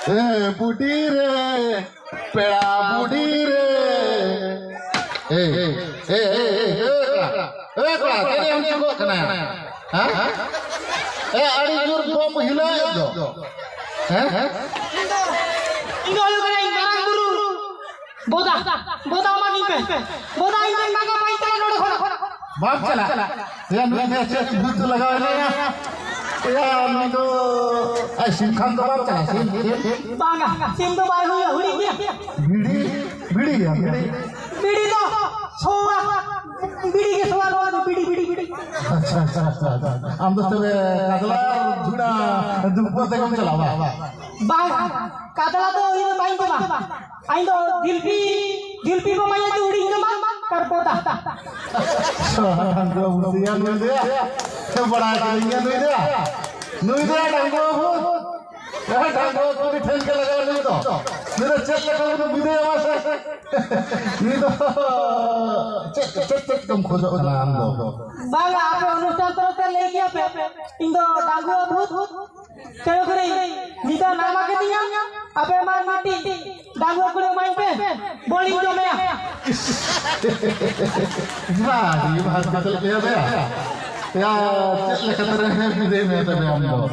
बुढ़ी रे पेड़ा बुढ़ी रे अड़ी जोर बम हिला दो बोदा बोदा मानी पे बोदा इधर मांगा पाई चला नोड़ खोला बाप चला यार मैंने अच्छे भूत लगाए ना यार मैं तो सिम खान तो बाप चला सिम बांगा सिम तो बाय हुई हुड़ी गया बीड़ी बीड़ी गया बीड़ी तो सोवा बीड़ी के सवाल हो बीड़ी बीड़ी बीड़ी अच्छा अच्छा अच्छा हम तो तबे कादला झुड़ा दुपो ते कम चला बांगा कादला तो ये माइन को बा आई तो दिलपी को माइन तो उड़ी के मार कर पोता डंगो बुसिया नुई दे बड़ा करिया नुई दे डंगो डंगो को भी ठेल के लगा नहीं तो मेरा चेक लगा तो बुदे आवाज नहीं तो चेक कम खोजो ना हम लोग बांगा आप अनुष्ठान तरफ से ले गया पे इंदो डांगो भूत चलो करे नीता नामा के दिया अबे मार माटी डांगो कुड़े माइन पे बोली जो मैं ये बात बदल गया बे या चल लेकर रहे विदे में तो हम लोग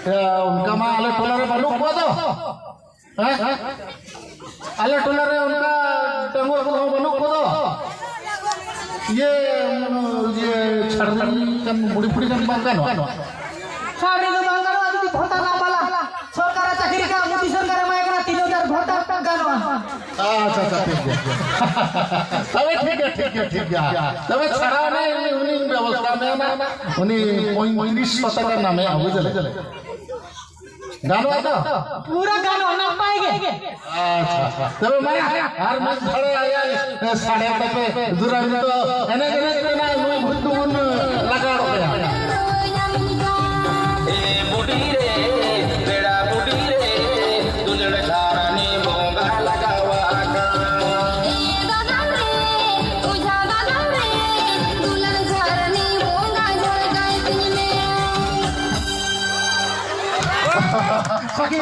या उनका मां आले टोलरे बलुक को दो हैं आले टोलरे उनका टंगो को बलुक को दो ये छड़नी kan बुड़ी kan बांगानो सारी को बांगानो आदि भोटा ना बाला सरकार चाकरी का मोदी सरकार माय करा 3000 भोटा गानो अच्छा अच्छा तबे ठीक है तबे छड़ा नहीं उनी व्यवस्था में ना उनी 19 का नाम है बुझले गानो आता पूरा गानो ना पाएंगे अच्छा तबे मैं हर में खड़े आया 8:30 पे दूरा भी तो एने ना नुई भुतुन लगा गया ए बुढ़ी रे बेड़ा बुढ़ी रे दुलड़ धारानी भोंगा लगावा का ए दादा रे तुझा दादा रे दुल्हन घरनी भोंगा झड़ गई में सकी